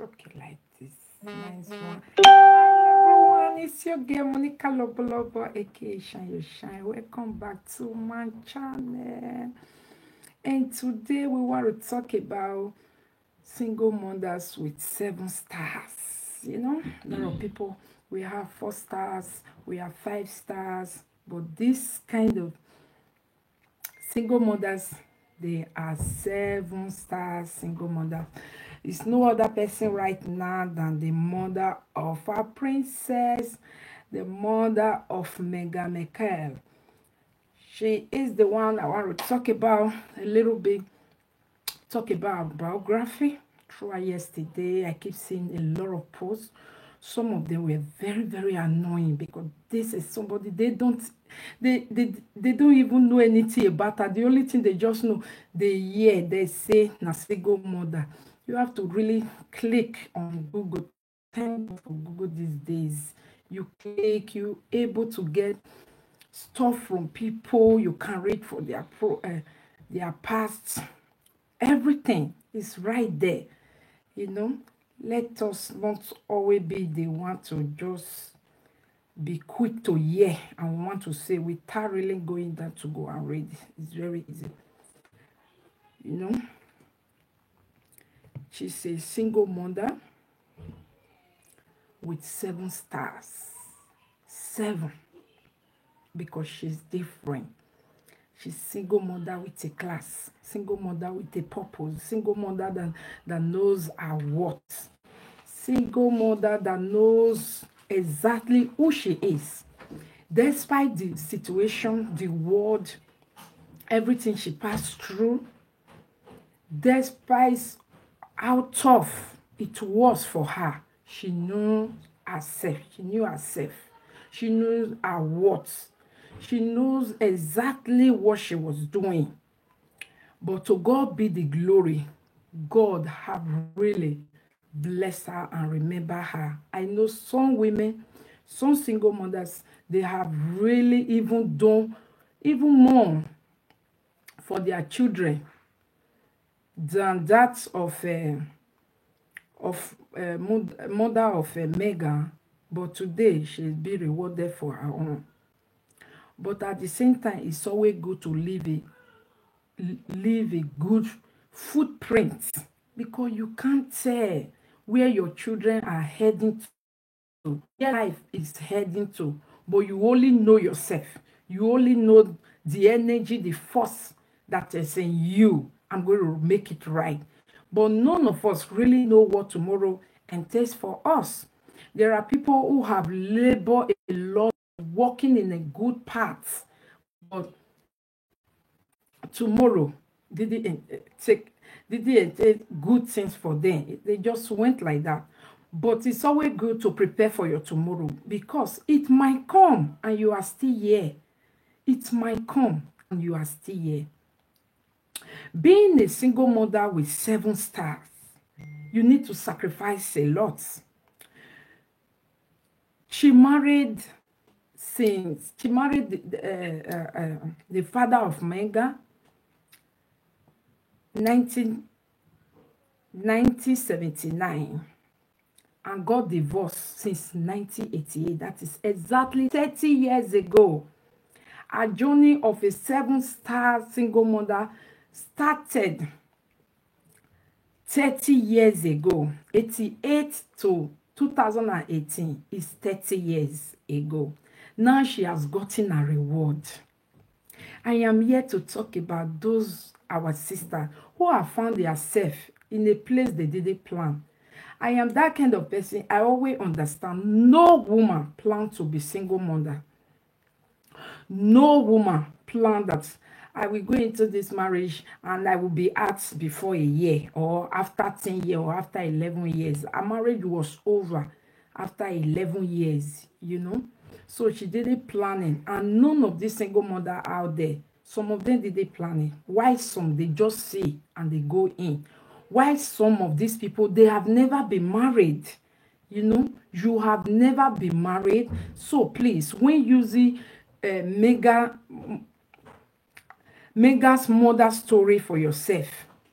Okay, like this. Nice one. Hi everyone, it's your girl Monica Lobolobo, aka Shine Your Shine. Welcome back to my channel. And today we want to talk about single mothers with 7 stars. A lot of people, we have 4 stars, we have 5 stars, but this kind of single mothers, they are 7 stars single mother. It's no other person right now than the mother of our princess, the mother of Meghan Markle. She is the one I want to talk about a little bit, talk about biography. Throughout yesterday, I keep seeing a lot of posts. Some of them were very, very annoying because this is somebody they don't even know anything about her. The only thing they just know, they say na single mother. You have to really click on Google. Thank God for Google these days. You click, you able to get stuff from people. You can read for their past. Everything is right there. You know, let us not always be the one to just be quick to hear and want to say without really going down to go and read. It's very easy. You know, she's a single mother with 7 stars. 7, because she's different. She's single mother with a class, single mother with a purpose, single mother that knows her worth, single mother that knows exactly who she is. Despite the situation, the world, everything she passed through, despite how tough it was for her, she knew herself. She knew herself. She knows her worth. She knows exactly what she was doing. But to God be the glory. God have really blessed her and remember her. I know some women, some single mothers, they have really even done even more for their children than that of mother of Meghan. But today she'll be rewarded for her own. But at the same time, it's always good to leave a good footprint, because you can't tell where your children are heading to, where life is heading to, but you only know yourself. You only know the energy, the force that is in you. I'm going to make it right. But none of us really know what tomorrow entails for us. There are people who have labored a lot, walking in a good path, but tomorrow didn't take good things for them. They just went like that. But it's always good to prepare for your tomorrow, because it might come and you are still here. It might come and you are still here. Being a single mother with 7 stars, you need to sacrifice a lot. She married the father of Meghan 1979, and got divorced since 1988. That is exactly 30 years ago. Our journey of a 7-star single mother started 30 years ago. 88 to 2018 is 30 years ago. Now she has gotten a reward. I am here to talk about those our sisters who have found themselves in a place they didn't plan. I am that kind of person. I always understand no woman planned to be single mother. No woman planned that I will go into this marriage and I will be out before a year, or after 10 years, or after 11 years. Our marriage was over after 11 years, So she didn't plan it. And none of these single mother out there, some of them didn't plan it. Why some, they just see and they go in. Why some of these people, they have never been married. You have never been married. So please, when using Meghan's mother story for yourself,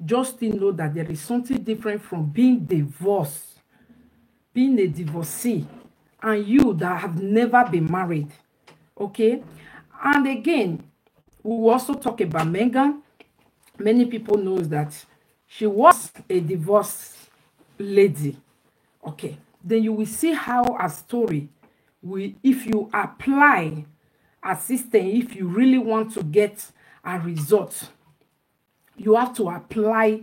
just to know that there is something different from being divorced being a divorcee, and you that have never been married. Okay. And again, we will also talk about Megan. Many people knows that she was a divorced lady. Okay. Then you will see how a story will, if you apply a system, if you really want to get a result, you have to apply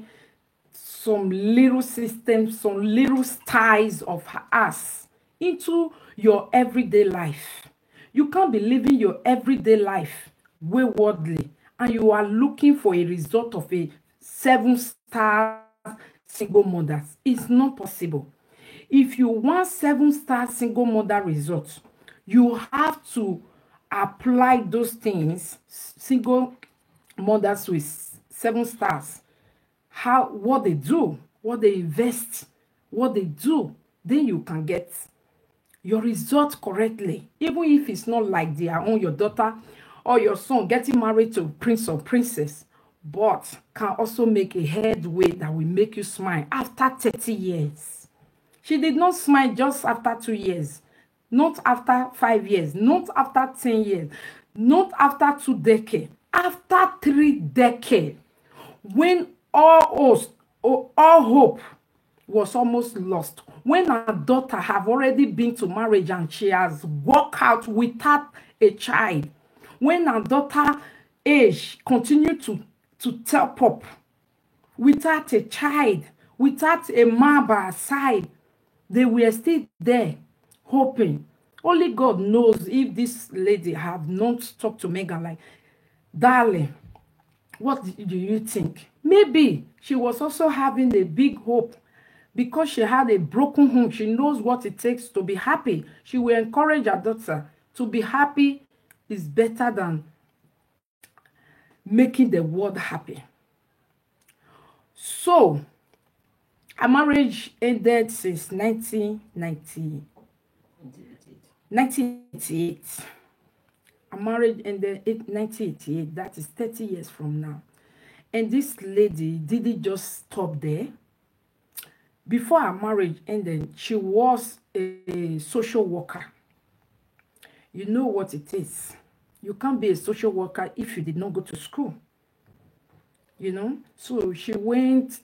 some little systems, some little styles of us into your everyday life. You can't be living your everyday life waywardly and you are looking for a result of a 7-star single mother. It's not possible. If you want 7-star single mother results, you have to apply those things, single mothers with 7 stars, how, what they do, what they invest, what they do, then you can get your result correctly. Even if it's not like their own, your daughter or your son getting married to prince or princess, but can also make a headway that will make you smile after 30 years. She did not smile just after 2 years, not after 5 years, not after 10 years, not after 2 decades, after 3 decades, when all hope was almost lost, when her daughter have already been to marriage and she has walked out without a child, when her daughter age continued to top up without a child, without a man by her side, they were still there hoping. Only God knows if this lady have not talked to Megan like, darling, what do you think? Maybe she was also having a big hope because she had a broken home. She knows what it takes to be happy. She will encourage her daughter to be happy is better than making the world happy. So, our marriage ended since 1988. Our marriage ended in 1988. That is 30 years from now. And this lady didn't just stop there. Before our marriage ended, she was a social worker. You know what it is. You can't be a social worker if you did not go to school. You know? So she went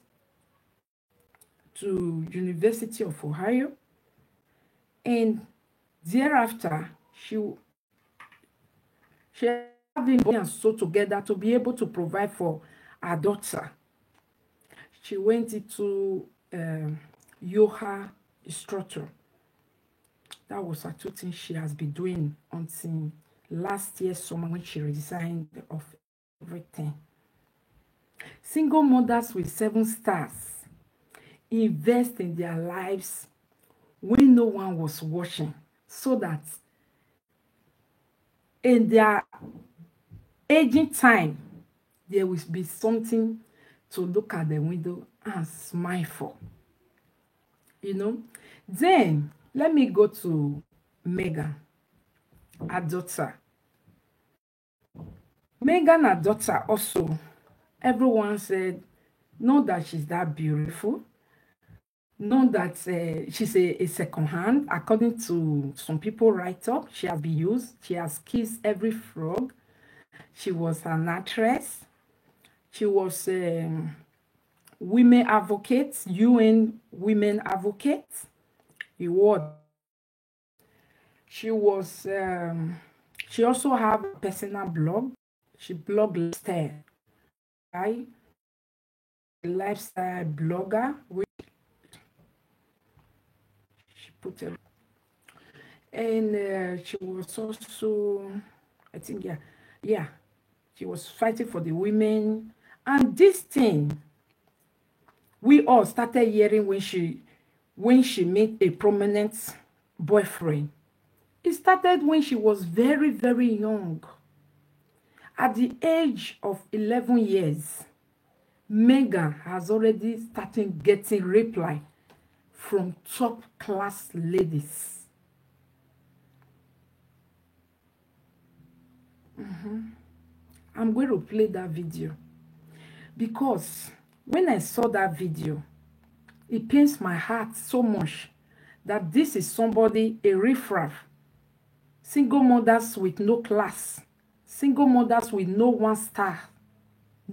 to University of Ohio. And thereafter, she having been and so together to be able to provide for her daughter. She went into yoga instructor. That was her 2 things she has been doing until last year summer when she resigned of everything. Single mothers with 7 stars invest in their lives when no one was watching, so that in their aging time, there will be something to look at the window and smile for. You know? Then, let me go to Megan, her daughter. Megan, her daughter, also, everyone said, not that she's that beautiful, not that she's a second hand. According to some people write up, she has been used. She has kissed every frog. She was an actress. She was women advocates, UN women advocates. She was. She also have a personal blog. She blogged lifestyle, right? Lifestyle blogger. Which she put a, and she was also, I think, yeah, she was fighting for the women. And this thing, we all started hearing when she met a prominent boyfriend. It started when she was very, very young. At the age of 11 years, Megan has already started getting reply from top class ladies. I'm going to play that video because when I saw that video, it pains my heart so much that this is somebody, a riffraff. Single mothers with no class. Single mothers with no 1 star.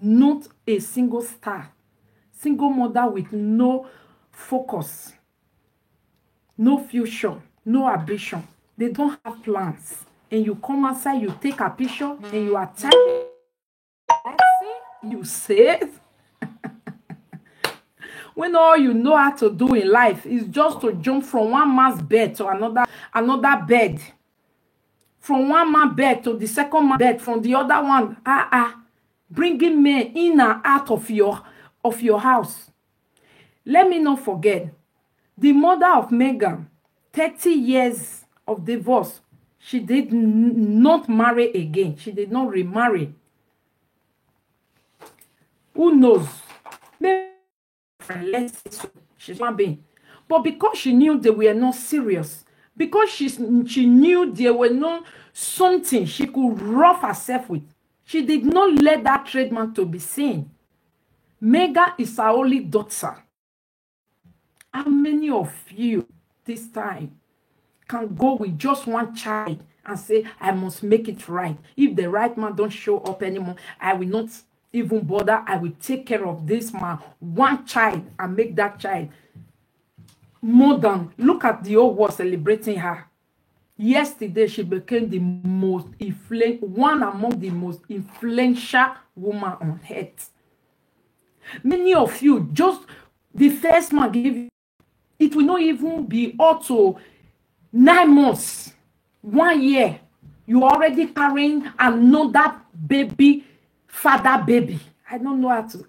Not a single star. Single mother with no focus. No future. No ambition. They don't have plans. And you come outside, you take a picture, and you attack. You say when all you know how to do in life is just to jump from one man's bed to another bed. From one man's bed to the second man's bed, from the other one, bringing men in and out of your house. Let me not forget, the mother of Megan, 30 years of divorce, she did not marry again. She did not remarry. Who knows? Maybe let's say so. She's not being. But because she knew they were not serious, because she knew there were no something she could rough herself with, she did not let that trademark to be seen. Megan is her only daughter. How many of you this time can go with just one child and say, I must make it right? If the right man don't show up anymore, I will not even bother. I will take care of this man, one child, and make that child more than. Look at the whole world celebrating her. Yesterday, she became the most one among the most influential women on earth. Many of you, just the first man give you, it will not even be up to 9 months, 1 year. You already carrying another baby, father baby. I don't know how to,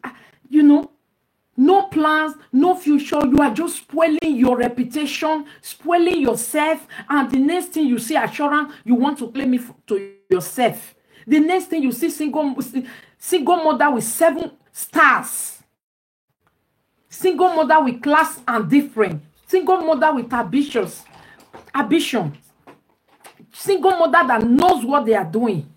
no plans, no future. You are just spoiling your reputation, spoiling yourself. And the next thing you see assurance, you want to claim it to yourself. The next thing you see single mother with 7 stars. Single mother with class and different. Single mother with ambition. Single mother that knows what they are doing.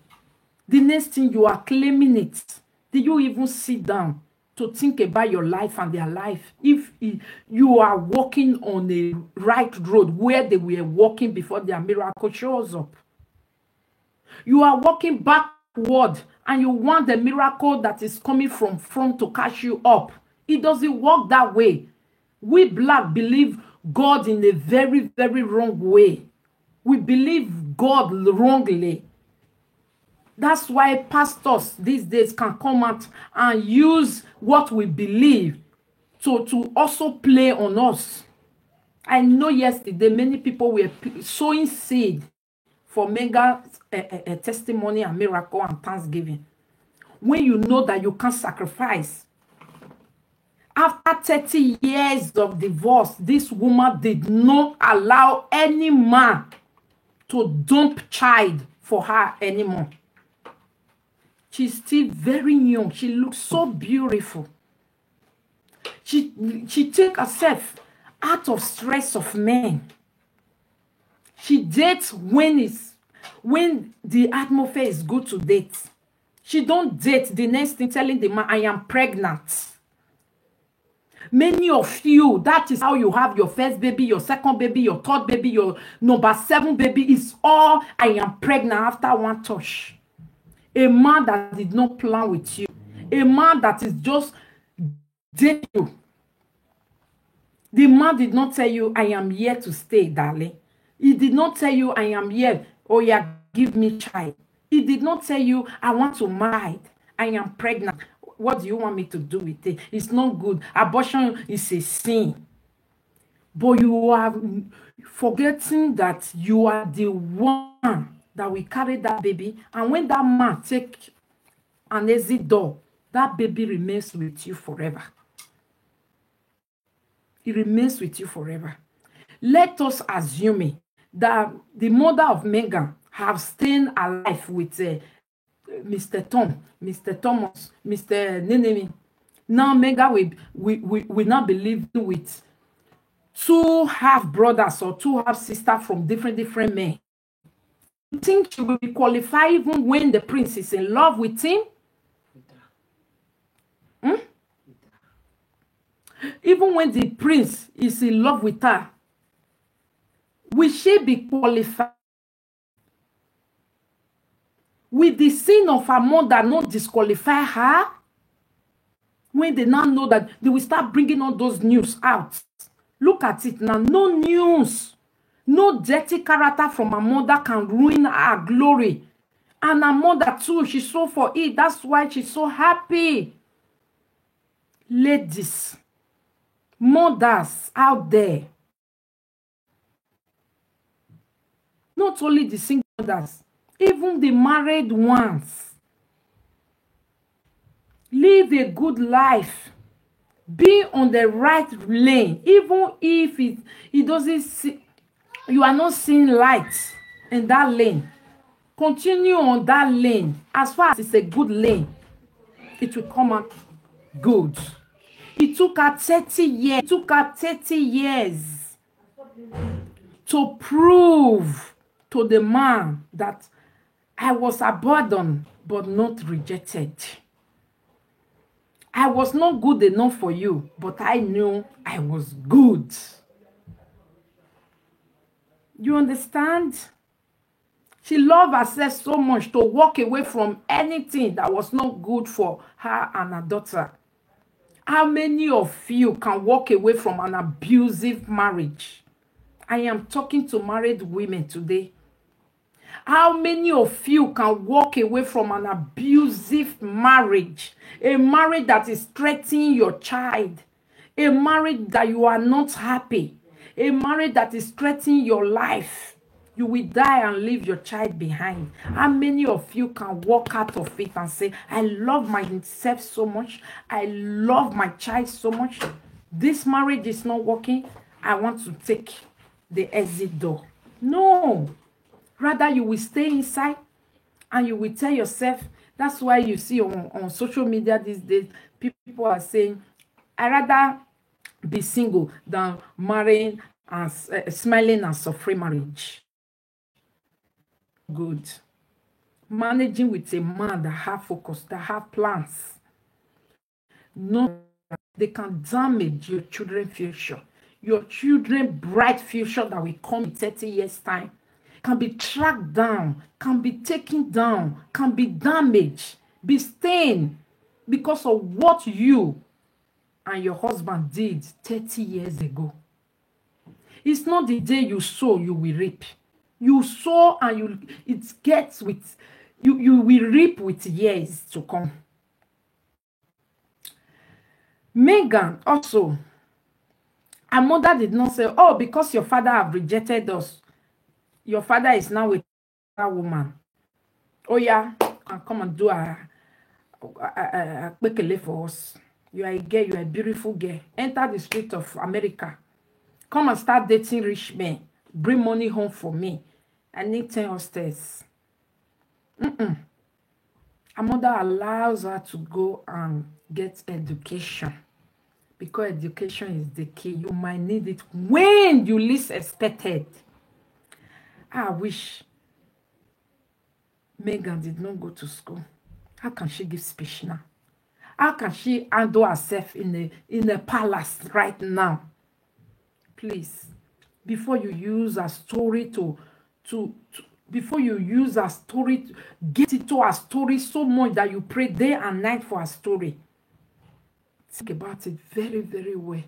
The next thing you are claiming it. Did you even sit down to think about your life and their life? If you are walking on a right road where they were walking before their miracle shows up. You are walking backward and you want the miracle that is coming from front to catch you up. It doesn't work that way. We black believe God in a very, very wrong way. We believe God wrongly. That's why pastors these days can come out and use what we believe to also play on us. I know yesterday many people were sowing seed for mega testimony and miracle and thanksgiving. When you know that you can't sacrifice. After 30 years of divorce, this woman did not allow any man to dump child for her anymore. She's still very young. She looks so beautiful. She took herself out of stress of men. She dates when the atmosphere is good to date. She don't date the next thing telling the man, I am pregnant. Many of you, that is how you have your first baby, your second baby, your third baby, your number 7 baby. Is all I am pregnant after one touch. A man that did not plan with you. A man that is just dating you. The man did not tell you, I am here to stay, darling. He did not tell you, I am here. Oh yeah, give me child. He did not tell you, I want to marry. I am pregnant. What do you want me to do with it? It's not good. Abortion is a sin. But you are forgetting that you are the one that will carry that baby. And when that man take an exit door, that baby remains with you forever. It remains with you forever. Let us assume that the mother of Megan have stayed alive with Mr. Tom, Mr. Thomas, Mr. Nenemi. Now Megan will not be living with 2 half brothers or 2 half sisters from different men. You think she will be qualified even when the prince is in love with him? Even when the prince is in love with her, Will she be qualified? Will the sin of her mother not disqualify her? When they now know that they will start bringing all those news out. Look at it now. No news. No dirty character from her mother can ruin her glory. And her mother too, she saw for it. That's why she's so happy. Ladies, mothers out there, not only the single mothers, even the married ones, live a good life. Be on the right lane, even if it doesn't see, you are not seeing light in that lane. Continue on that lane. As far as it's a good lane, it will come out good. It took her 30 years. It took her 30 years to prove to the man that I was abandoned but not rejected. I was not good enough for you, but I knew I was good. You understand? She loved herself so much to walk away from anything that was not good for her and her daughter. How many of you can walk away from an abusive marriage? I am talking to married women today. How many of you can walk away from an abusive marriage? A marriage that is threatening your child. A marriage that you are not happy. A marriage that is threatening your life. You will die and leave your child behind. How many of you can walk out of it and say, I love myself so much. I love my child so much. This marriage is not working. I want to take the exit door. No. Rather, you will stay inside and you will tell yourself. That's why you see on social media these days, people are saying, I rather be single than marrying and smiling and suffering marriage. Good. Managing with a man that have focus, that have plans. No, they can damage your children's future. Your children's bright future that will come in 30 years' time can be tracked down, can be taken down, can be damaged, be stained because of what you and your husband did 30 years ago. It's not the day you sow, you will reap. You sow and it gets with, you will reap with years to come. Megan also, her mother did not say, oh, because your father have rejected us, your father is now with a woman. Oh yeah, can come and do a quickly for us. You are a girl, you are a beautiful girl. Enter the street of America. Come and start dating rich men. Bring money home for me. I need 10 hostels. Her mother allows her to go and get education. Because education is the key. You might need it when you least expected. I wish Megan did not go to school. How can she give speech now? How can she handle herself in a palace right now? Please, before you use a story before you use a story, get into a story so much that you pray day and night for a story. Think about it very, very well.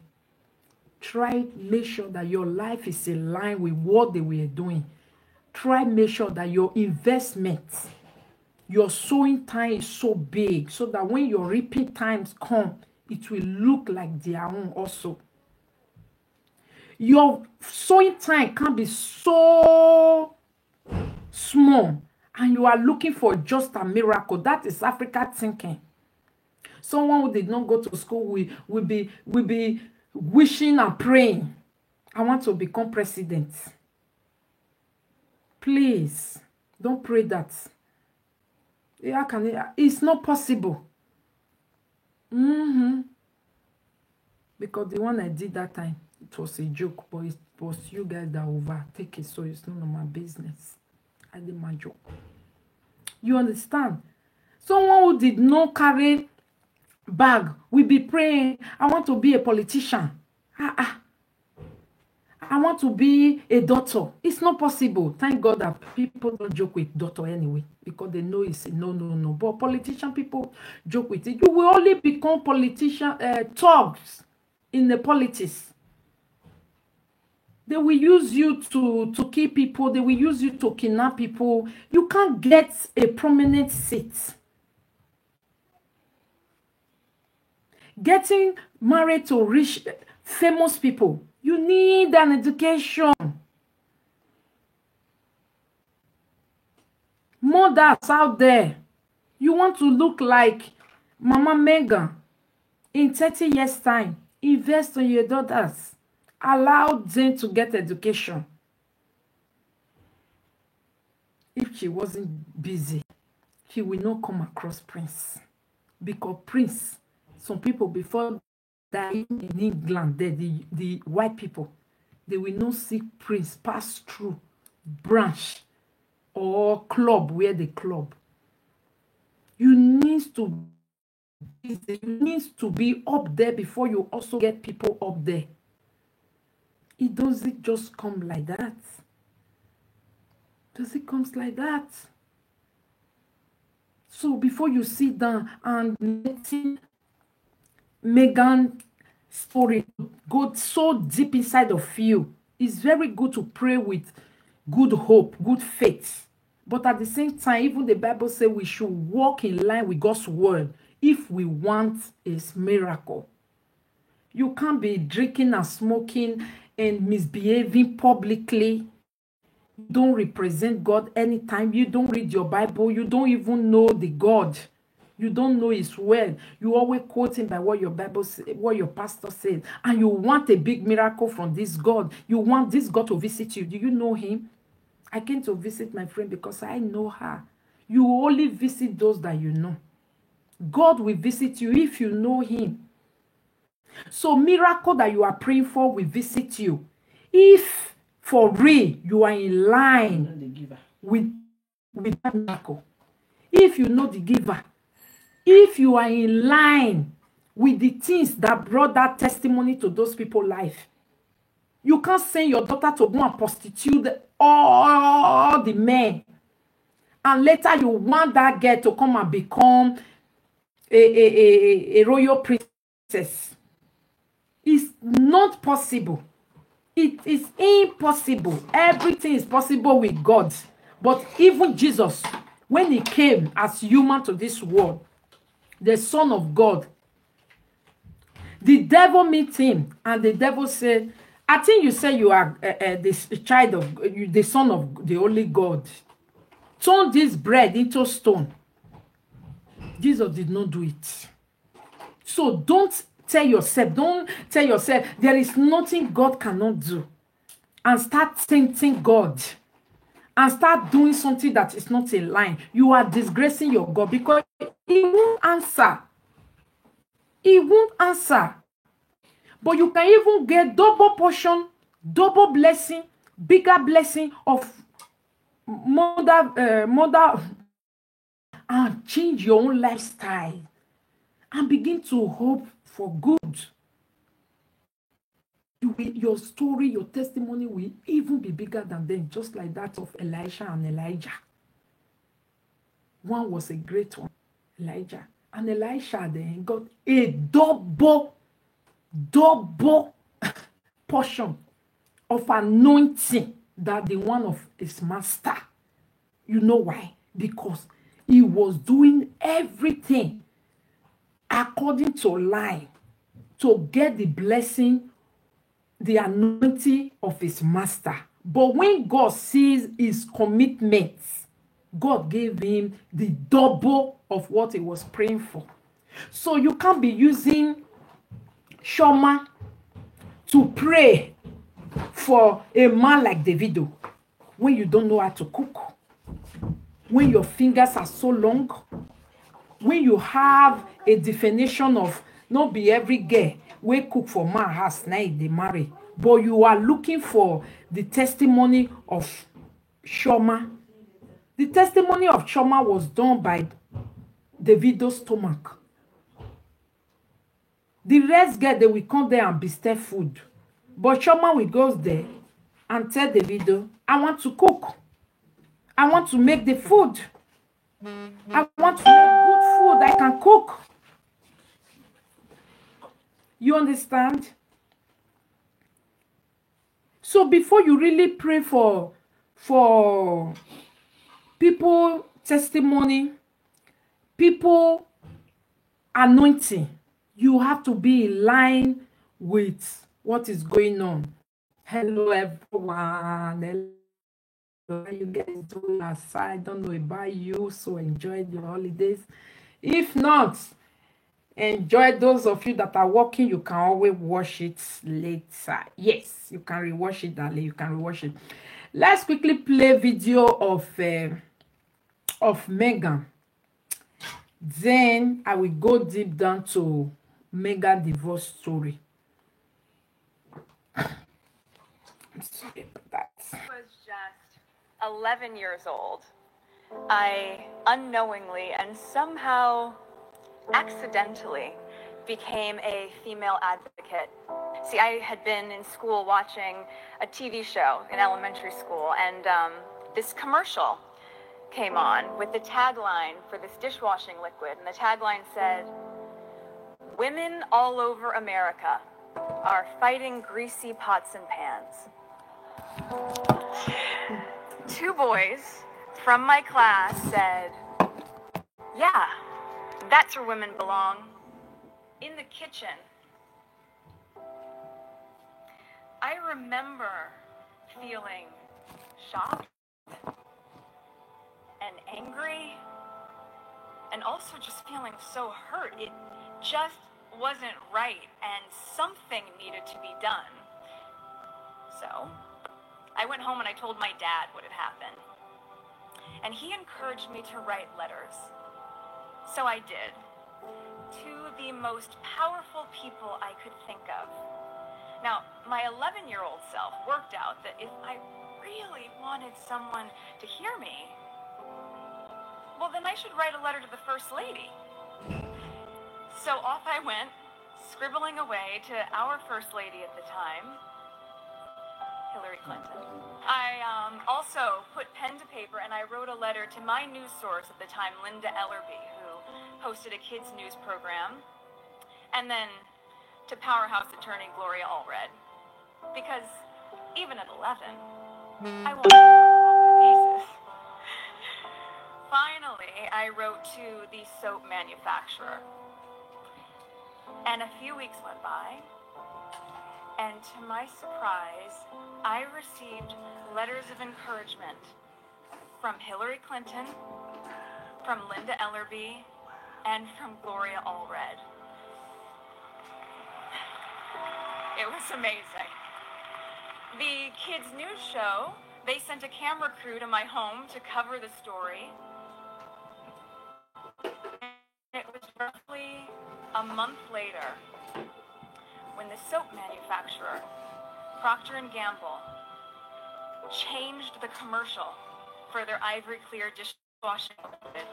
Try make sure that your life is in line with what they were doing. Try make sure that your investment, your sowing time is so big so that when your reaping times come, it will look like their own also. Your sowing time can't be so small and you are looking for just a miracle. That is Africa thinking. Someone who did not go to school will be wishing and praying, I want to become president. Please, don't pray that. It's not possible. Because the one I did that time, it was a joke, but it was you guys that overtake it, so it's none of my business. I did my joke. You understand? Someone who did not carry bag will be praying, I want to be a politician. I want to be a doctor. It's not possible. Thank God that people don't joke with doctor anyway, because they know it's no. But politician people joke with it. You will only become politician thugs in the politics. They will use you to kill people. They will use you to kidnap people. You can't get a prominent seat. Getting married to rich, famous people, you need an education. Mothers out there, you want to look like Mama Megan in 30 years' time. Invest in your daughters. Allow them to get education. If she wasn't busy, she will not come across Prince. Because Prince, some people before dying in England, the white people, they will not see Prince pass through branch or club where they club. You need to be up there before you also get people up there. It doesn't just come like that. Does it come like that? So before you sit down and letting Megan story go so deep inside of you, it's very good to pray with good hope, good faith. But at the same time, even the Bible says we should walk in line with God's word if we want a miracle. You can't be drinking and smoking and misbehaving publicly. You don't represent God anytime. You don't read your Bible. You don't even know the God. You don't know his word. You always quoting by what your Bible say, what your pastor said. And you want a big miracle from this God. You want this God to visit you. Do you know him? I came to visit my friend because I know her. You only visit those that you know. God will visit you if you know him. So miracle that you are praying for will visit you. If for real you are in line with that miracle. If you know the giver. If you are in line with the things that brought that testimony to those people's life. You can't send your daughter to go and prostitute all the men. And later you want that girl to come and become a royal princess. It's not possible. It is impossible. Everything is possible with God. But even Jesus, when he came as human to this world, the Son of God, the devil met him and the devil said, I think you say you are this child of the son of the only God. Turn this bread into stone. Jesus did not do it. So don't tell yourself there is nothing God cannot do. And start tempting God. And start doing something that is not in line. You are disgracing your God because he won't answer. He won't answer. But you can even get double portion, double blessing, bigger blessing of mother, and change your own lifestyle and begin to hope for good. Your story, your testimony will even be bigger than them, just like that of Elisha and Elijah. One was a great one, Elijah. And Elisha then got a double portion of anointing than the one of his master. You know why? Because he was doing everything according to line to get the blessing, the anointing of his master. But when God sees his commitments, God gave him the double of what he was praying for. So you can't be using Shoma to pray for a man like Davido when you don't know how to cook, when your fingers are so long, when you have a definition of not be every girl we cook for man house now they marry, but you are looking for the testimony of Shoma. The testimony of Shoma was done by Davido's stomach. The rest girl, they will come there and bestow food. But Chioma will go there and tell Davido, I want to cook. I want to make the food. I want to make good food I can cook. You understand? So before you really pray for people testimony, people anointing, you have to be in line with what is going on. Hello everyone. Hello, how you guys doing outside? Don't know about you, so enjoy the holidays. If not, enjoy. Those of you that are working, you can always watch it later. Yes, you can rewatch it, darling. You can rewatch it. Let's quickly play video of Megan. Then I will go deep down to Megan divorce story. I'm sorry about that. I was just 11 years old. I unknowingly and somehow accidentally became a female advocate. See, I had been in school watching a TV show in elementary school, and this commercial came on with the tagline for this dishwashing liquid, and the tagline said, "Women all over America are fighting greasy pots and pans." Two boys from my class said, "Yeah, that's where women belong, in the kitchen." I remember feeling shocked and angry and also just feeling so hurt. It just wasn't right, and something needed to be done. So I went home and I told my dad what had happened. And he encouraged me to write letters. So I did. To the most powerful people I could think of. Now, my 11-year-old self worked out that if I really wanted someone to hear me, well, then I should write a letter to the First Lady. So off I went, scribbling away to our First Lady at the time, Hillary Clinton. I also put pen to paper and I wrote a letter to my news source at the time, Linda Ellerbee, who hosted a kids' news program, and then to powerhouse attorney Gloria Allred. Because even at 11, I wanted to know thesis. Finally, I wrote to the soap manufacturer. And a few weeks went by, and to my surprise, I received letters of encouragement from Hillary Clinton, from Linda Ellerbee, and from Gloria Allred. It was amazing. The kids' news show, they sent a camera crew to my home to cover the story. It was roughly a month later when the soap manufacturer, Procter & Gamble, changed the commercial for their Ivory Clear dishwashing liquid.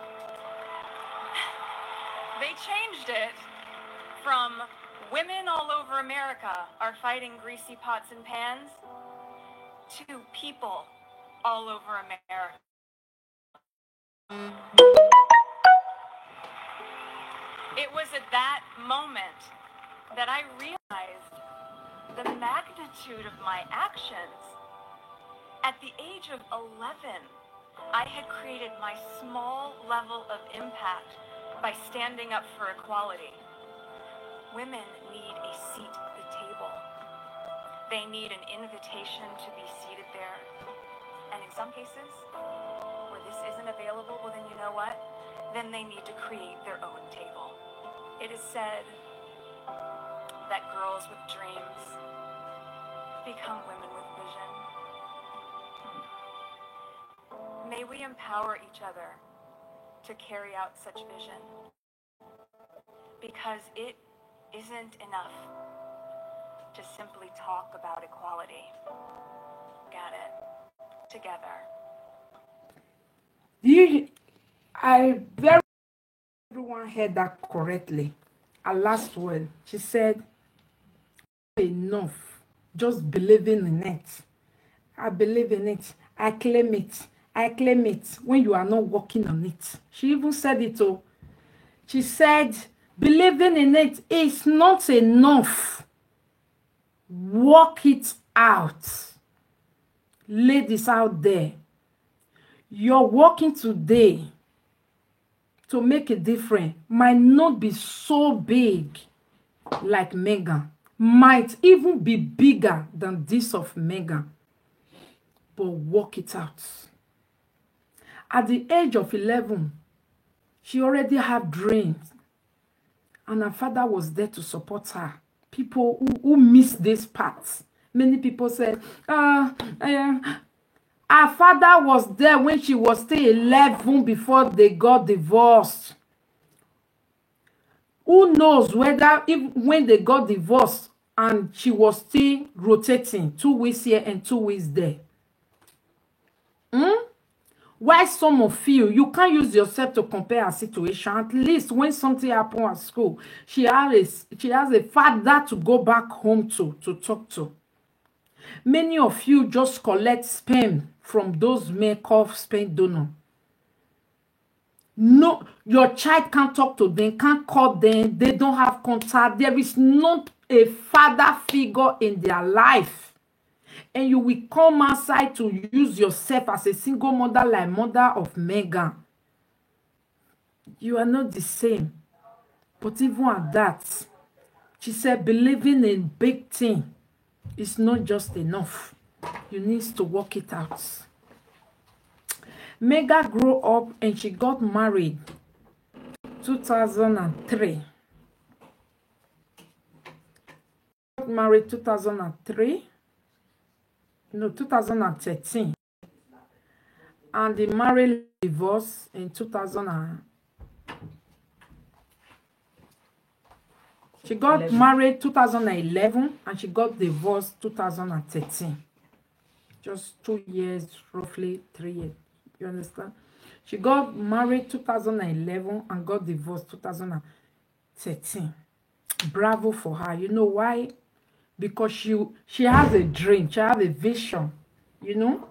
They changed it from "Women all over America are fighting greasy pots and pans" to "People all over America." It was at that moment that I realized the magnitude of my actions. At the age of 11, I had created my small level of impact by standing up for equality. Women need a seat at the table. They need an invitation to be seated there. And in some cases, where this isn't available, well then you know what? Then they need to create their own table. It is said that girls with dreams become women with vision. May we empower each other to carry out such vision, because it isn't enough to simply talk about equality. Got it? Together. Everyone heard that correctly. Her last word, she said, enough. just believing in it. I believe in it. I claim it. I claim it when you are not working on it. She even said it. Oh, she said, believing in it is not enough. Work it out. Ladies out there, you're working today to make a difference might not be so big like Megan, might even be bigger than this of Megan, but work it out. At the age of 11, she already had dreams, and her father was there to support her. People who miss this part, many people said, her father was there when she was still 11 before they got divorced. Who knows whether when they got divorced and she was still rotating 2 weeks here and 2 weeks there. Why some of you can't use yourself to compare a situation. At least when something happened at school, she has a father to go back home to talk to. Many of you just collect sperm from those makeup sperm donor. No, your child can't talk to them, can't call them, they don't have contact. There is not a father figure in their life. And you will come outside to use yourself as a single mother like mother of Megan. You are not the same. But even at that, she said believing in big thing is not just enough. You need to work it out. Megan grew up and she got married 2003. Got married 2003. No, 2013. And the marriage divorce in 2000. She got married 2011 and she got divorced 2013. Just 2 years, roughly 3 years. You understand? She got married 2011 and got divorced 2013. Bravo for her. You know why? Because she has a dream, she has a vision, you know.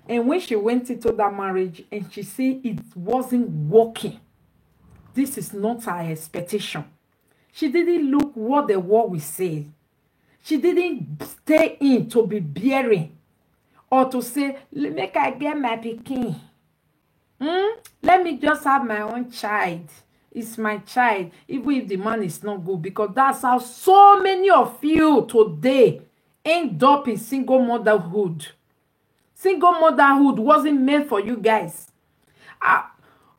And when she went into that marriage and she see it wasn't working, this is not her expectation. She didn't look what the world will say. She didn't stay in to be bearing or to say, make I get my pikin. Let me just have my own child. It's my child, even if the man is not good, because that's how so many of you today end up in single motherhood. Single motherhood wasn't meant for you guys.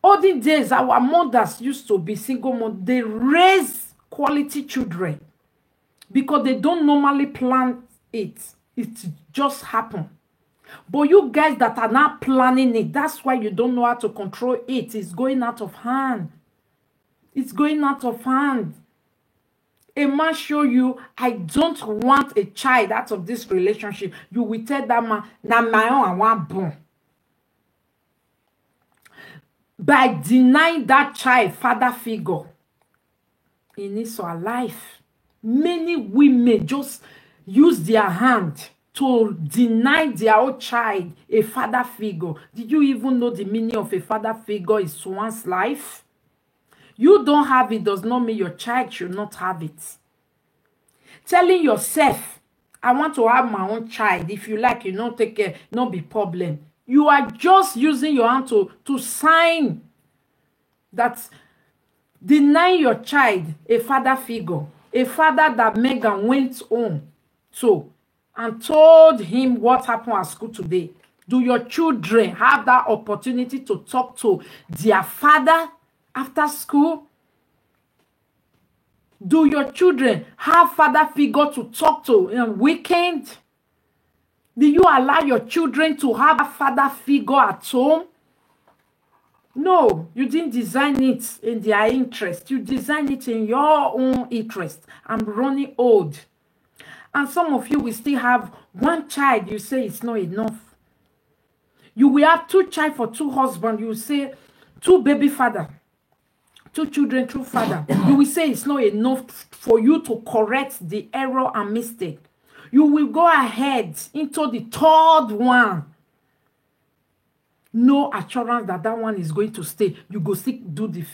Olden days, our mothers used to be single mothers. They raise quality children because they don't normally plan it. It just happens. But you guys that are not planning it, that's why you don't know how to control it. It's going out of hand. It's going out of hand. A man show you, I don't want a child out of this relationship. You will tell that man, na my own, I want born. By denying that child father figure in his or her life, many women just use their hand to deny their own child a father figure. Did you even know the meaning of a father figure is one's life? You don't have it does not mean your child should not have it. Telling yourself, I want to have my own child. If you like, you don't take care, not be problem. You are just using your hand to sign that denying your child a father figure. A father that Megan went home to and told him what happened at school today. Do your children have that opportunity to talk to their father after school? Do your children have father figure to talk to on weekend? Do you allow your children to have a father figure at home? No, you didn't design it in their interest. You designed it in your own interest. I'm running old. And some of you will still have one child. You say it's not enough. You will have 2 children for 2 husbands. You will say 2 baby father. 2 children, 2 father. You will say it's not enough for you to correct the error and mistake. You will go ahead into the third one. No assurance that that one is going to stay. You go still do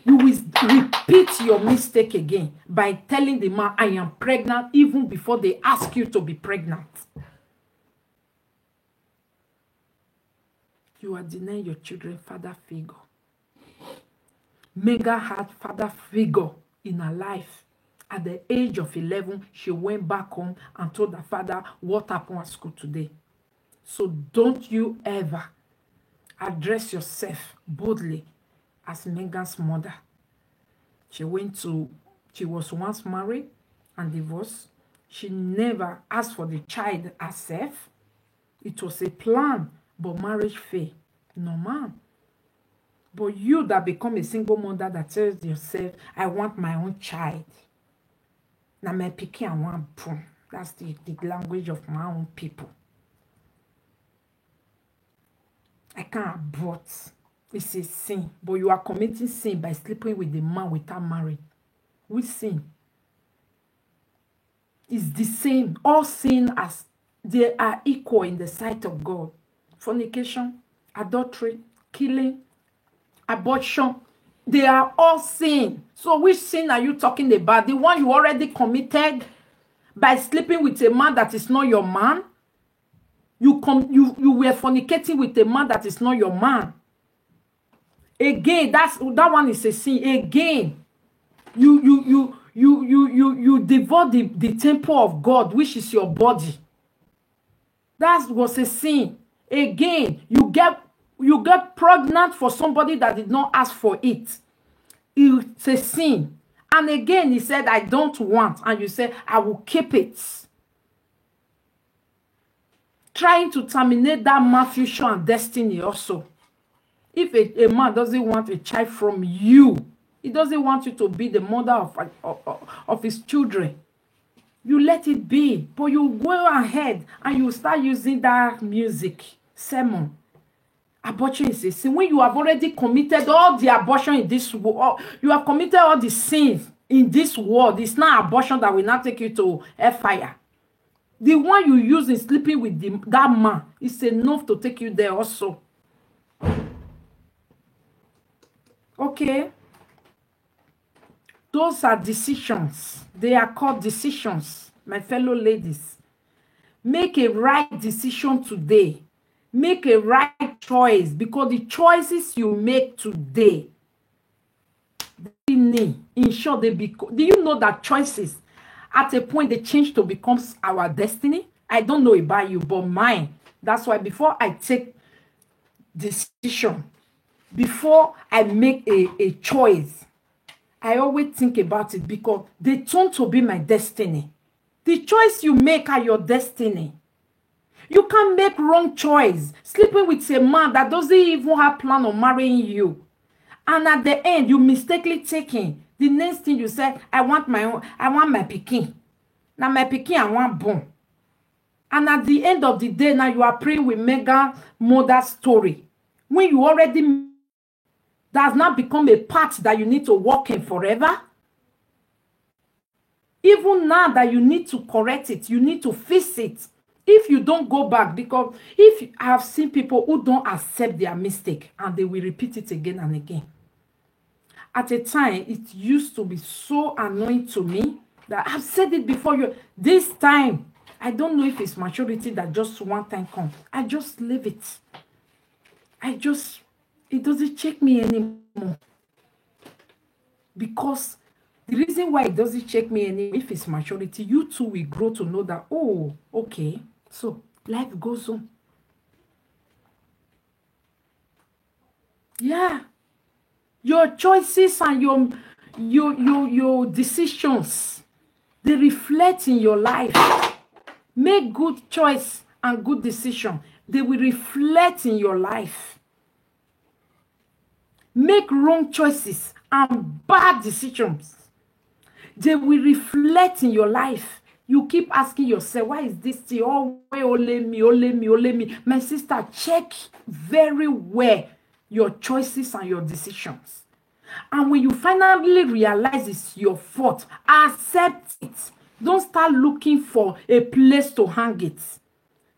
you will repeat your mistake again by telling the man, I am pregnant, even before they ask you to be pregnant. You are denying your children father figure. Megan had father figure in her life. At the age of 11, she went back home and told her father what happened at school today. So don't you ever address yourself boldly as Megan's mother. She was once married and divorced. She never asked for the child herself. It was a plan, but marriage failed. No, man. But you that become a single mother that tells yourself, I want my own child. Now my pikin I want boom. That's the language of my own people. I can't abort. It's a sin. But you are committing sin by sleeping with the man without marriage. Which sin? It's the same. All sin as they are equal in the sight of God. Fornication, adultery, killing, abortion, they are all sin. So which sin are you talking about? The one you already committed by sleeping with a man that is not your man? You were fornicating with a man that is not your man. Again, that one is a sin. Again, you devote the temple of God, which is your body. That was a sin. Again, you get pregnant for somebody that did not ask for it. It's a sin. And again, he said, I don't want. And you said, I will keep it. Trying to terminate that man's future and destiny also. If a man doesn't want a child from you, he doesn't want you to be the mother of his children, you let it be. But you go ahead and you start using that music, sermon. Abortion is a sin. When you have already committed all the abortion in this world, you have committed all the sins in this world. It's not abortion that will not take you to hellfire. The one you use in sleeping with that man is enough to take you there also. Okay? Those are decisions. They are called decisions, my fellow ladies. Make a right decision today. Make a right choice, because the choices you make today, in short, do you know that choices, at a point, they change to become our destiny? I don't know about you, but mine. That's why before I take decision, before I make a choice, I always think about it, because they turn to be my destiny. The choice you make are your destiny. You can't make wrong choice, sleeping with a man that doesn't even have plan on marrying you. And at the end, you mistakenly taking the next thing you said, I want my pikin. Now my pikin, I want born. And at the end of the day, now you are praying with Megan mother's story. When you already does not become a path that you need to walk in forever. Even now that you need to correct it, you need to fix it. If you don't go back, because I have seen people who don't accept their mistake and they will repeat it again and again. At a time, it used to be so annoying to me that I've said it before you. This time, I don't know if it's maturity that just one time comes. I just leave it. It doesn't check me anymore. Because the reason why it doesn't check me anymore, if it's maturity, you too will grow to know that, oh, okay, so life goes on. Yeah. Your choices and your decisions, they reflect in your life. Make good choice and good decision. They will reflect in your life. Make wrong choices and bad decisions. They will reflect in your life. You keep asking yourself, why is this thing always only me? My sister, check very well your choices and your decisions. And when you finally realize it's your fault, accept it. Don't start looking for a place to hang it.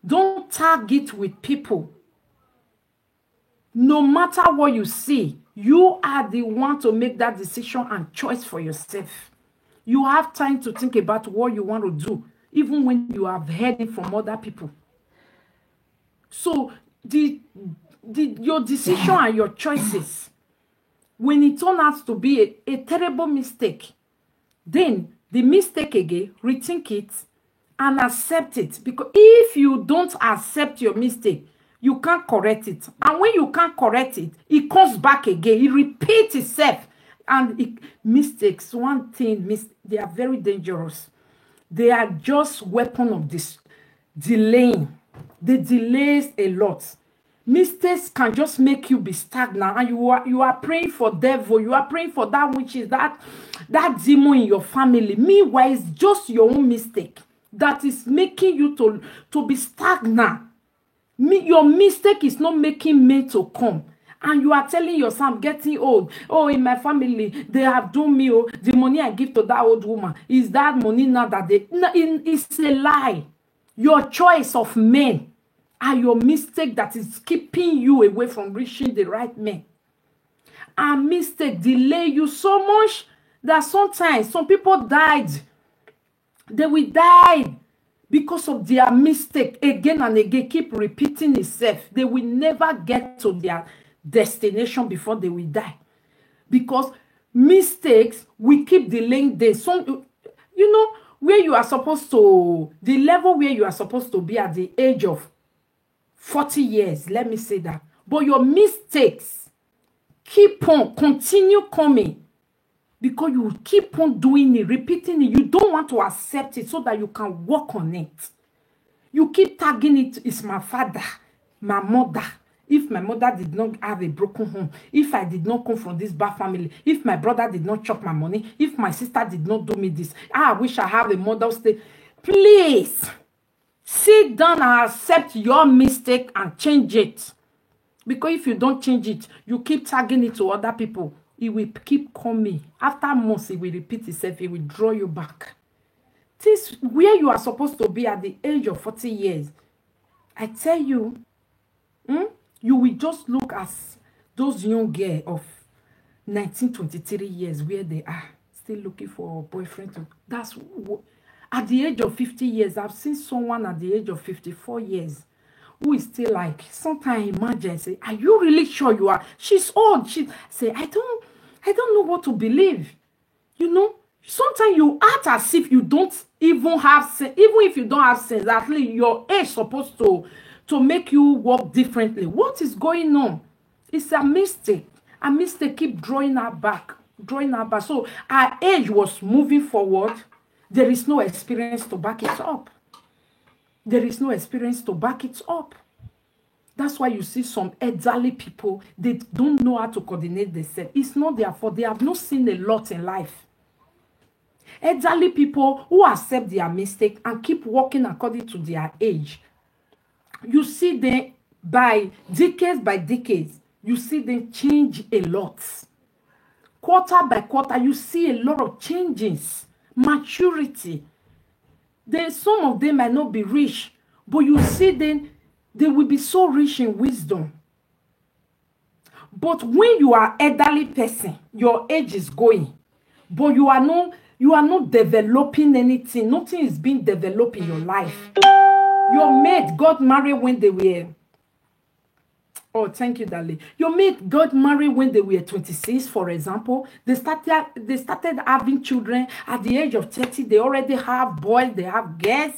Don't tag it with people. No matter what you see, you are the one to make that decision and choice for yourself. You have time to think about what you want to do, even when you have heard it from other people. So your decision and your choices, when it turns out to be a terrible mistake, then the mistake again, rethink it and accept it. Because if you don't accept your mistake, you can't correct it. And when you can't correct it, it comes back again. It repeats itself. And mistakes, one thing, they are very dangerous. They are just weapon of this delaying. They delays a lot. Mistakes can just make you be stagnant, and you are praying for devil. You are praying for that which is that demon in your family. Meanwhile, it's just your own mistake that is making you to be stagnant. Your mistake is not making me to come. And you are telling yourself, getting old. Oh, in my family, they have done me. Oh, the money I give to that old woman, is that money now that they... No, it's a lie. Your choice of men are your mistake that is keeping you away from reaching the right men. And mistake delay you so much that sometimes some people died. They will die because of their mistake again and again, keep repeating itself. They will never get to their destination before they will die. Because mistakes will keep delaying them. Some, you know, where you are supposed to, the level where you are supposed to be at the age of 40 years, let me say that. But your mistakes keep on, continue coming. Because you keep on doing it, repeating it. You don't want to accept it so that you can work on it. You keep tagging it, it's my father, my mother. If my mother did not have a broken home, if I did not come from this bad family, if my brother did not chop my money, if my sister did not do me this, I wish I have a mother stay. Please, sit down and accept your mistake and change it. Because if you don't change it, you keep tagging it to other people. It will keep coming. After months, it will repeat itself. It will draw you back. This where you are supposed to be at the age of 40 years. I tell you, you will just look at those young girls of 1923 years where they are still looking for a boyfriend. That's at the age of 50 years. I've seen someone at the age of 54 years who is still like, sometimes imagine, say, are you really sure you are? She's old. She say, I don't know what to believe. You know, sometimes you act as if you don't even have sense. Even if you don't have sense, at least your age is supposed to make you work differently. What is going on? It's a mistake. A mistake keep drawing her back. So our age was moving forward. There is no experience to back it up. That's why you see some elderly people, they don't know how to coordinate themselves. It's not their fault. They have not seen a lot in life. Elderly people who accept their mistake and keep working according to their age. You see them by decades, you see them change a lot. Quarter by quarter, you see a lot of changes. Maturity. Some of them might not be rich, but you see them, they will be so rich in wisdom. But when you are elderly person, your age is going, but you are not developing anything. Nothing is being developed in your life. Your mate got married when they were... Oh, thank you, darling. Your mate got married when they were 26, for example. They started having children at the age of 30. They already have boys. They have girls.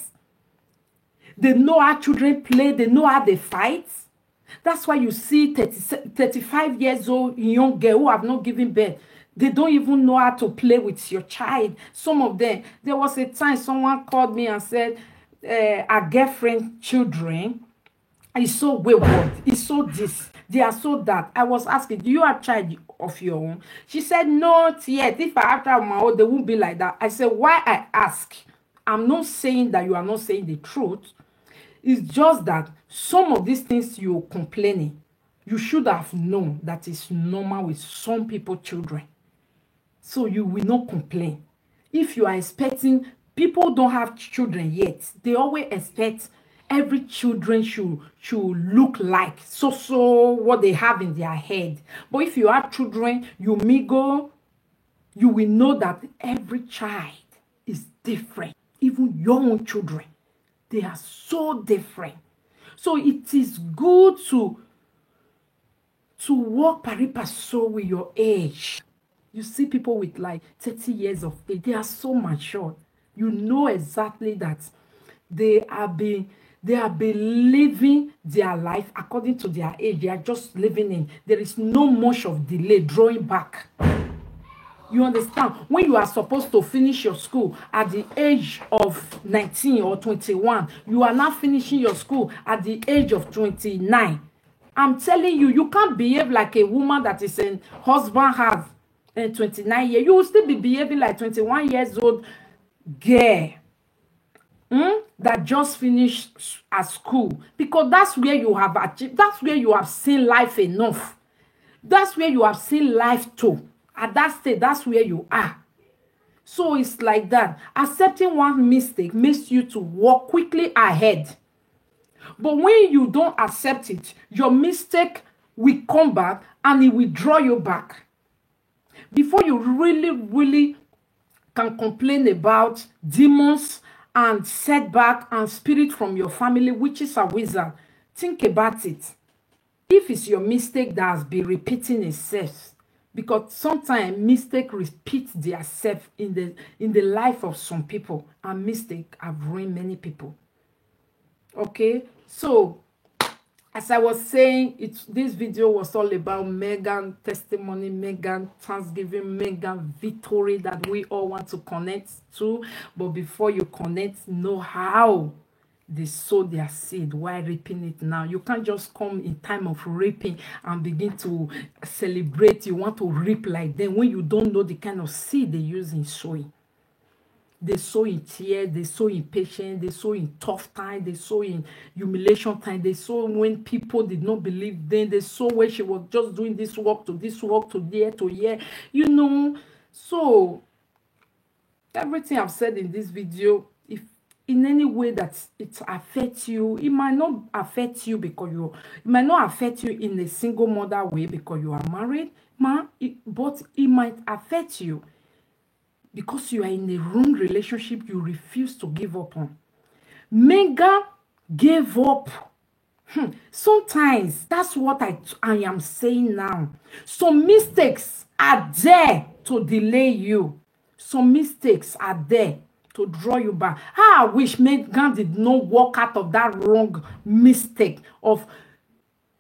They know how children play. They know how they fight. That's why you see 35 years old young girl who have not given birth. They don't even know how to play with your child. Some of them. There was a time someone called me and said, our girlfriend children is so wayward, it's so this, they are so that. I was asking, do you have child of your own? She said, not yet. If I have child of my own, they won't be like that. I said, why I ask? I'm not saying that you are not saying the truth. It's just that some of these things you're complaining, you should have known that it's normal with some people children. So you will not complain. If you are expecting people don't have children yet, they always expect every children should look like so what they have in their head. But if you have children, you mingle, you will know that every child is different. Even your own children, they are so different. So it is good to walk pari passu with your age. You see people with like 30 years of age, they are so mature. You know exactly that they have been living their life according to their age. They are just living in. There is no much of delay drawing back. You understand? When you are supposed to finish your school at the age of 19 or 21, you are now finishing your school at the age of 29. I'm telling you, you can't behave like a woman that is in husband has 29 years. You will still be behaving like 21 years old girl that just finished at school, because that's where you have achieved, that's where you have seen life enough. That's where you have seen life too. At that stage, that's where you are. So it's like that. Accepting one mistake makes you to walk quickly ahead. But when you don't accept it, your mistake will come back and it will draw you back. Before you really can complain about demons and setback and spirit from your family, witches and wizards, think about it. If it's your mistake that has been repeating itself, because sometimes mistake repeats themselves in the life of some people, and mistake have ruined many people. Okay, so as I was saying, this video was all about Megan testimony, Megan thanksgiving, Megan victory that we all want to connect to. But before you connect, know how they sow their seed while reaping it now. You can't just come in time of reaping and begin to celebrate. You want to reap like them when you don't know the kind of seed they use in sowing. They sow in tears, they sow in patience, they sow in tough time, they sow in humiliation time, they sow when people did not believe them, they sow when she was just doing this work to there to here, you know. So everything I've said in this video, if in any way that it affects you, it might not affect you because it might not affect you in a single mother way because you are married, but it might affect you because you are in a wrong relationship you refuse to give up on. Megan gave up. Sometimes that's what I am saying now. Some mistakes are there to delay you. Some mistakes are there to draw you back. I wish Megan did not walk out of that wrong mistake of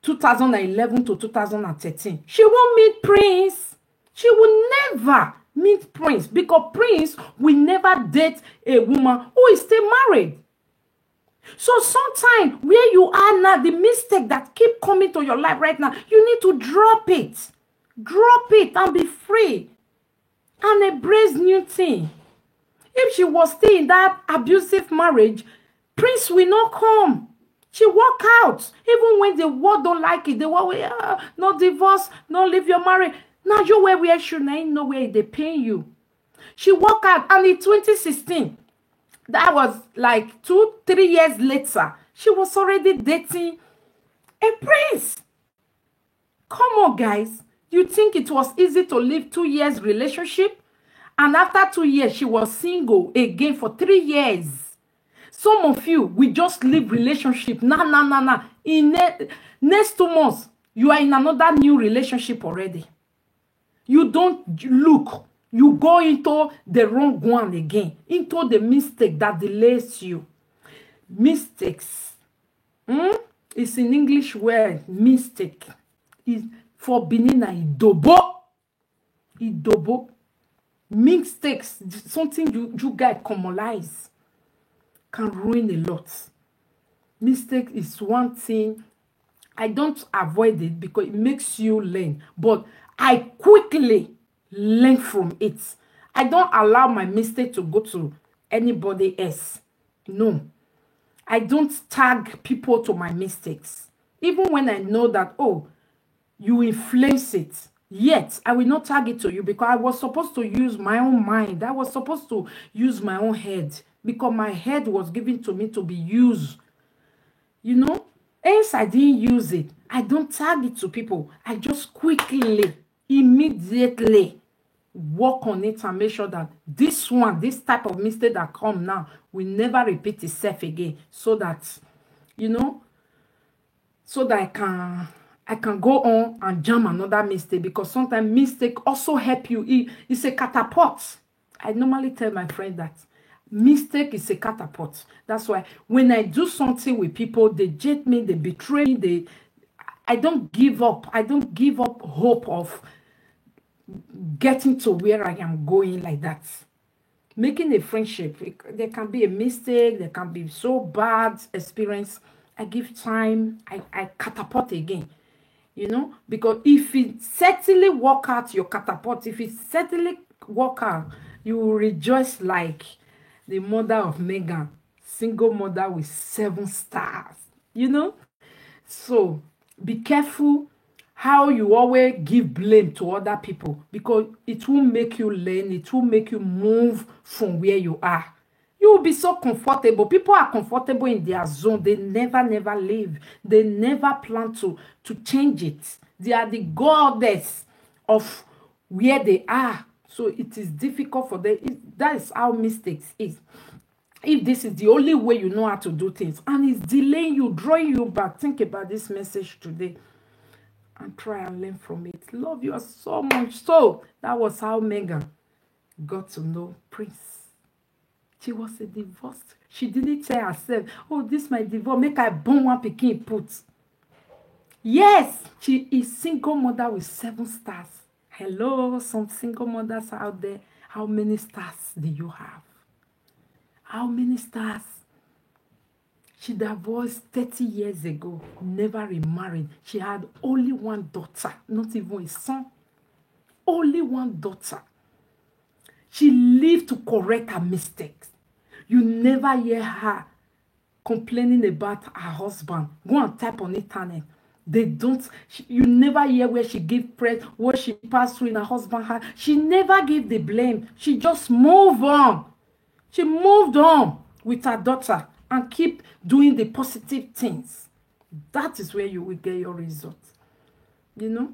2011 to 2013. She won't meet Prince. She will never meet Prince, because Prince will never date a woman who is still married. So sometimes where you are now, the mistake that keep coming to your life right now, you need to drop it. Drop it and be free and embrace new thing. If she was still in that abusive marriage, Prince will not come. She walk out. Even when the world don't like it, they walk, no divorce, no leave your marriage. Now you where should I know where they pay you. She walk out, and in 2016, that was like 2-3 years later, she was already dating a prince. Come on, guys. You think it was easy to live 2 years relationship? And after 2 years, she was single again for 3 years. Some of you, we just leave relationship. Nah. In next 2 months, you are in another new relationship already. You don't look. You go into the wrong one again. Into the mistake that delays you. Mistakes. It's in English word, mistake. Is for Benina, idobo. Idobo. Mistakes, something you guys commonize, can ruin a lot. Mistake is one thing. I don't avoid it because it makes you learn, but I quickly learn from it. I don't allow my mistake to go to anybody else. No. I don't tag people to my mistakes. Even when I know that, oh, you influence it. Yet, I will not tag it to you because I was supposed to use my own mind. I was supposed to use my own head because my head was given to me to be used. You know, hence I didn't use it. I don't tag it to people. I just quickly, immediately work on it and make sure that this type of mistake that come now will never repeat itself again. So that, you know, so that I can go on and jam another mistake, because sometimes mistake also help you. It's a catapult. I normally tell my friend that mistake is a catapult. That's why when I do something with people, they judge me, they betray me, I don't give up. I don't give up hope of getting to where I am going like that. Making a friendship, there can be a mistake, there can be so bad experience. I give time, I catapult again, you know, because if it certainly work out your catapult, if it certainly work out, you will rejoice like the mother of Megan, single mother with 7 stars, you know. So be careful how you always give blame to other people, because it will make you learn, it will make you move from where you are. You will be so comfortable. People are comfortable in their zone. They never leave. They never plan to change it. They are the goddess of where they are. So it is difficult for them. That is how mistakes is. If this is the only way you know how to do things and it's delaying you, drawing you back, think about this message today and try and learn from it. Love you so much. So that was how Megan got to know Prince. She was a divorced. She didn't tell herself, oh, this my divorce, make I born one pikin put. Yes, she is single mother with 7 stars. Hello, some single mothers out there. How many stars do you have? How many stars? She divorced 30 years ago, never remarried. She had only 1 daughter, not even a son. Only 1 daughter. She lived to correct her mistakes. You never hear her complaining about her husband. Go and type on internet. They don't, you never hear where she gave praise, what she passed through in her husband's heart. She never gave the blame. She just moved on. She moved on with her daughter and keep doing the positive things. That is where you will get your results. You know?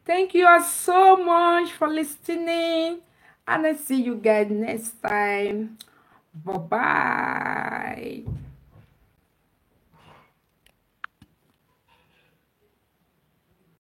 Thank you all so much for listening. And I see you guys next time. Bye-bye.